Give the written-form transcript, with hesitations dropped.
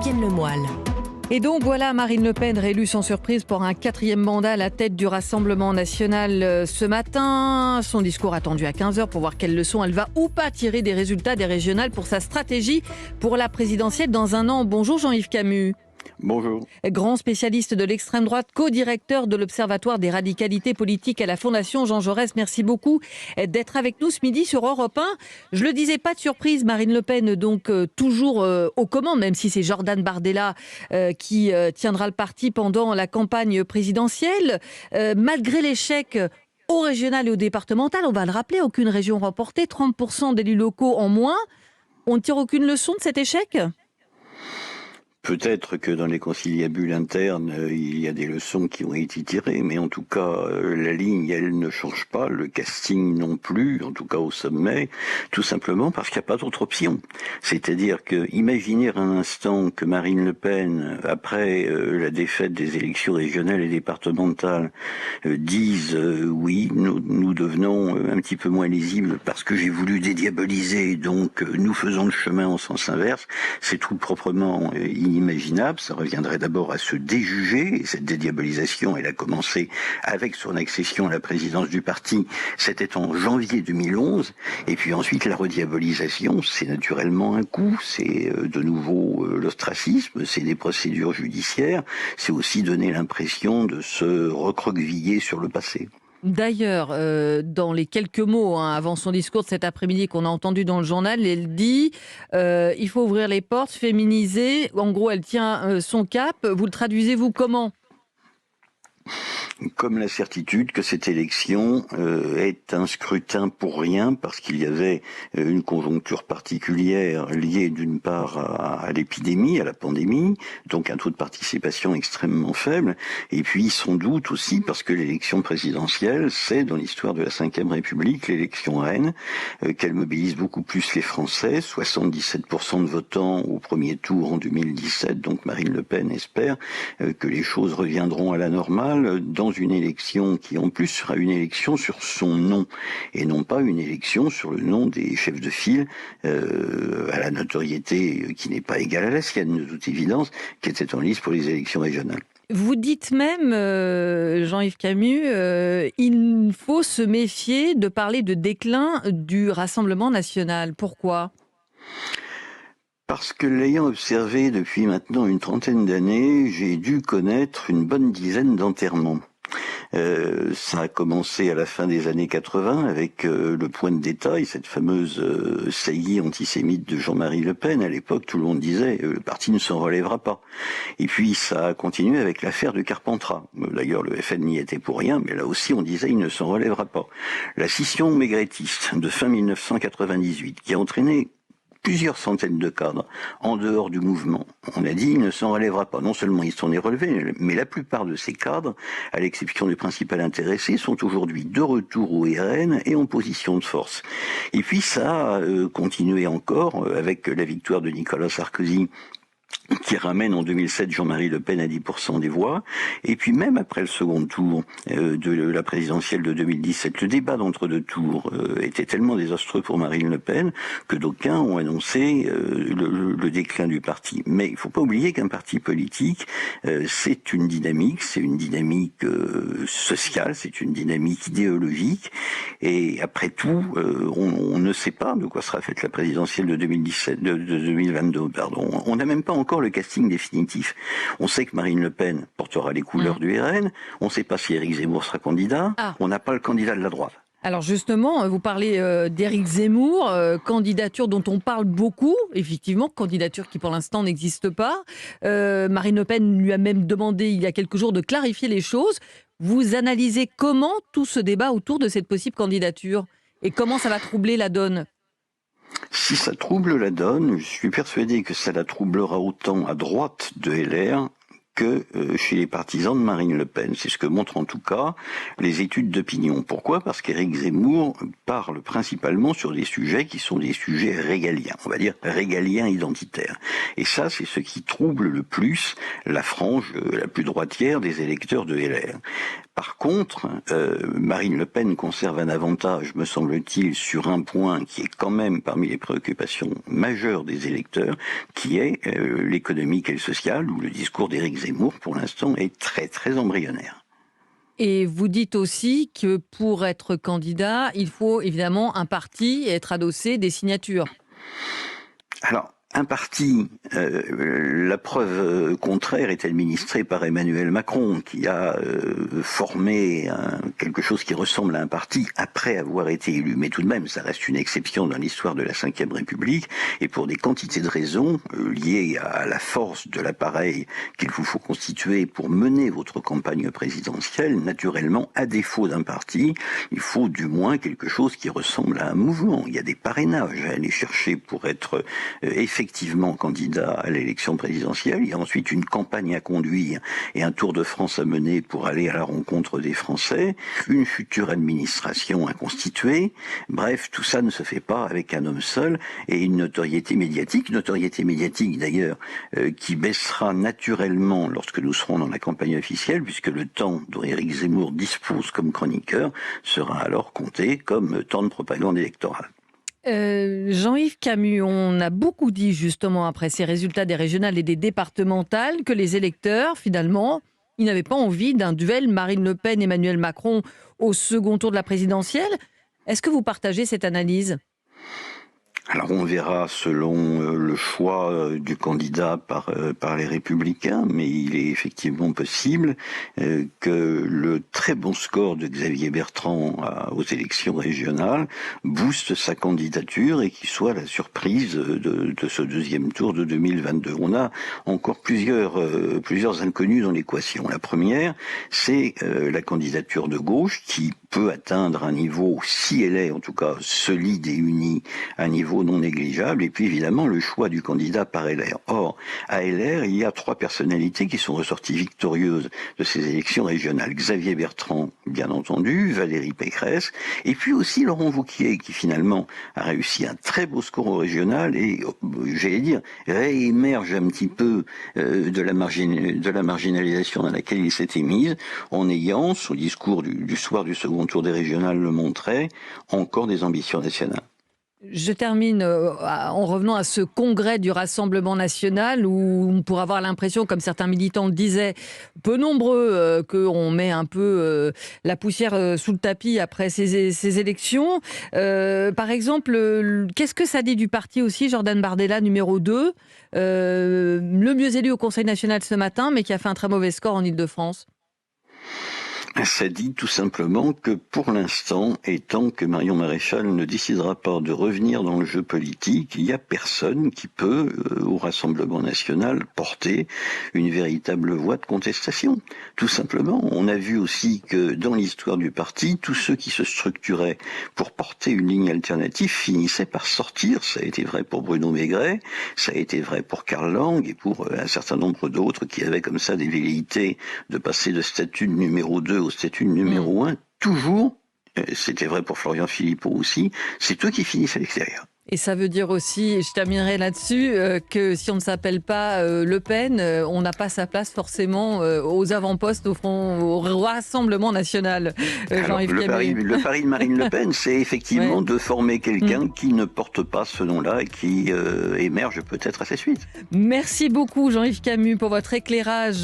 Fabienne Lemoyle. Et donc voilà, Marine Le Pen réélue sans surprise pour un 4e mandat à la tête du Rassemblement national ce matin. Son discours attendu à 15h pour voir quelles leçons elle va ou pas tirer des résultats des régionales pour sa stratégie pour la présidentielle dans un an. Bonjour Jean-Yves Camus. Bonjour. Grand spécialiste de l'extrême droite, co-directeur de l'Observatoire des radicalités politiques à la Fondation Jean Jaurès. Merci beaucoup d'être avec nous ce midi sur Europe 1. Je le disais, pas de surprise, Marine Le Pen donc toujours aux commandes, même si c'est Jordan Bardella qui tiendra le parti pendant la campagne présidentielle. Malgré l'échec au régional et au départemental, on va le rappeler, aucune région remportée, 30% d'élus locaux en moins. On ne tire aucune leçon de cet échec ? Peut-être que dans les conciliabules internes, il y a des leçons qui ont été tirées, mais en tout cas, la ligne, elle ne change pas, le casting non plus, en tout cas au sommet, tout simplement parce qu'il n'y a pas d'autre option. C'est-à-dire que, imaginez un instant que Marine Le Pen, après la défaite des élections régionales et départementales, dise oui, nous devenons un petit peu moins lisibles parce que j'ai voulu dédiaboliser, donc nous faisons le chemin en sens inverse, c'est tout proprement inimaginable. Ça reviendrait d'abord à se déjuger, et cette dédiabolisation, elle a commencé avec son accession à la présidence du parti, c'était en janvier 2011, et puis ensuite la rediabolisation, c'est naturellement un coup, c'est de nouveau l'ostracisme, c'est des procédures judiciaires, c'est aussi donner l'impression de se recroqueviller sur le passé. D'ailleurs, dans les quelques mots avant son discours de cet après-midi qu'on a entendu dans le journal, elle dit il faut ouvrir les portes, féminiser. En gros, elle tient son cap. Vous le traduisez-vous comment ? Comme la certitude que cette élection est un scrutin pour rien, parce qu'il y avait une conjoncture particulière liée d'une part à l'épidémie, à la pandémie, donc un taux de participation extrêmement faible, et puis sans doute aussi parce que l'élection présidentielle, c'est dans l'histoire de la Ve République l'élection reine, qu'elle mobilise beaucoup plus les Français, 77% de votants au premier tour en 2017, donc Marine Le Pen espère que les choses reviendront à la normale dans une élection qui en plus sera une élection sur son nom et non pas une élection sur le nom des chefs de file à la notoriété qui n'est pas égale à la sienne de toute évidence, qui était en lice pour les élections régionales. Vous dites même, Jean-Yves Camus, il faut se méfier de parler de déclin du Rassemblement national. Pourquoi ? Parce que l'ayant observé depuis maintenant une trentaine d'années, j'ai dû connaître une bonne dizaine d'enterrements. Ça a commencé à la fin des années 80 avec le point de détail, cette fameuse saillie antisémite de Jean-Marie Le Pen. À l'époque, tout le monde disait le parti ne s'en relèvera pas. Et puis ça a continué avec l'affaire de Carpentras. D'ailleurs, le FN n'y était pour rien, mais là aussi on disait il ne s'en relèvera pas. La scission maigretiste de fin 1998 qui a entraîné plusieurs centaines de cadres en dehors du mouvement. On a dit il ne s'en relèvera pas. Non seulement il s'en est relevé, mais la plupart de ces cadres, à l'exception du principal intéressé, sont aujourd'hui de retour au RN et en position de force. Et puis ça a continué encore avec la victoire de Nicolas Sarkozy, qui ramène en 2007 Jean-Marie Le Pen à 10% des voix. Et puis même après le second tour de la présidentielle de 2017, le débat d'entre-deux tours était tellement désastreux pour Marine Le Pen que d'aucuns ont annoncé le déclin du parti. Mais il ne faut pas oublier qu'un parti politique, c'est une dynamique sociale, c'est une dynamique idéologique. Et après tout, on ne sait pas de quoi sera faite la présidentielle de 2022. Pardon. On n'a même pas encore le casting définitif. On sait que Marine Le Pen portera les couleurs du RN, on ne sait pas si Éric Zemmour sera candidat, on n'a pas le candidat de la droite. Alors justement, vous parlez d'Éric Zemmour, candidature dont on parle beaucoup, effectivement, candidature qui pour l'instant n'existe pas. Marine Le Pen lui a même demandé il y a quelques jours de clarifier les choses. Vous analysez comment tout ce débat autour de cette possible candidature et comment ça va troubler la donne ? Si ça trouble la donne, je suis persuadé que ça la troublera autant à droite de LR que chez les partisans de Marine Le Pen. C'est ce que montrent en tout cas les études d'opinion. Pourquoi ? Parce qu'Éric Zemmour parle principalement sur des sujets qui sont des sujets régaliens, on va dire régaliens identitaires. Et ça, c'est ce qui trouble le plus la frange la plus droitière des électeurs de LR. Par contre, Marine Le Pen conserve un avantage, me semble-t-il, sur un point qui est quand même parmi les préoccupations majeures des électeurs, qui est l'économique et le social, où le discours d'Éric Zemmour, pour l'instant, est très très embryonnaire. Et vous dites aussi que pour être candidat, il faut évidemment un parti et être adossé des signatures. Alors, un parti, la preuve contraire est administrée par Emmanuel Macron, qui a formé quelque chose qui ressemble à un parti après avoir été élu. Mais tout de même, ça reste une exception dans l'histoire de la Ve République, et pour des quantités de raisons liées à la force de l'appareil qu'il vous faut constituer pour mener votre campagne présidentielle, naturellement, à défaut d'un parti, il faut du moins quelque chose qui ressemble à un mouvement. Il y a des parrainages à aller chercher pour être effectivement candidat à l'élection présidentielle. Il y a ensuite une campagne à conduire et un tour de France à mener pour aller à la rencontre des Français, une future administration à constituer. Bref, tout ça ne se fait pas avec un homme seul et une notoriété médiatique d'ailleurs qui baissera naturellement lorsque nous serons dans la campagne officielle, puisque le temps dont Éric Zemmour dispose comme chroniqueur sera alors compté comme temps de propagande électorale. Jean-Yves Camus, on a beaucoup dit justement après ces résultats des régionales et des départementales que les électeurs, finalement, ils n'avaient pas envie d'un duel Marine Le Pen-Emmanuel Macron au second tour de la présidentielle. Est-ce que vous partagez cette analyse ? Alors on verra selon le choix du candidat par les Républicains, mais il est effectivement possible que le très bon score de Xavier Bertrand aux élections régionales booste sa candidature et qu'il soit la surprise de ce deuxième tour de 2022. On a encore plusieurs inconnus dans l'équation. La première, c'est la candidature de gauche qui peut atteindre un niveau, si elle est en tout cas solide et unie, un niveau non négligeable, et puis évidemment le choix du candidat par LR. Or, à LR, il y a trois personnalités qui sont ressorties victorieuses de ces élections régionales. Xavier Bertrand, bien entendu, Valérie Pécresse, et puis aussi Laurent Wauquiez, qui finalement a réussi un très beau score au régional et, j'allais dire, réémerge un petit peu de la marginalisation dans laquelle il s'était mis, en ayant, son discours du soir du second tour des régionales le montrait, encore des ambitions nationales. Je termine en revenant à ce congrès du Rassemblement national où on pourrait avoir l'impression, comme certains militants le disaient, peu nombreux, qu'on met un peu la poussière sous le tapis après ces élections. Par exemple, qu'est-ce que ça dit du parti aussi, Jordan Bardella, numéro 2, le mieux élu au Conseil national ce matin, mais qui a fait un très mauvais score en Île-de-France ? Ça dit tout simplement que pour l'instant, et tant que Marion Maréchal ne décidera pas de revenir dans le jeu politique, il n'y a personne qui peut, au Rassemblement national, porter une véritable voix de contestation. Tout simplement, on a vu aussi que dans l'histoire du parti, tous ceux qui se structuraient pour porter une ligne alternative finissaient par sortir. Ça a été vrai pour Bruno Maigret, ça a été vrai pour Karl Lang et pour un certain nombre d'autres qui avaient comme ça des velléités de passer de statut de numéro 2 au statut numéro 1, toujours, c'était vrai pour Florian Philippot aussi, c'est eux qui finissent à l'extérieur. Et ça veut dire aussi, je terminerai là-dessus, que si on ne s'appelle pas Le Pen, on n'a pas sa place forcément aux avant-postes au Rassemblement national. Jean-Yves Camus. Le pari de Marine Le Pen, c'est effectivement de former quelqu'un qui ne porte pas ce nom-là et qui émerge peut-être à sa suite. Merci beaucoup Jean-Yves Camus pour votre éclairage.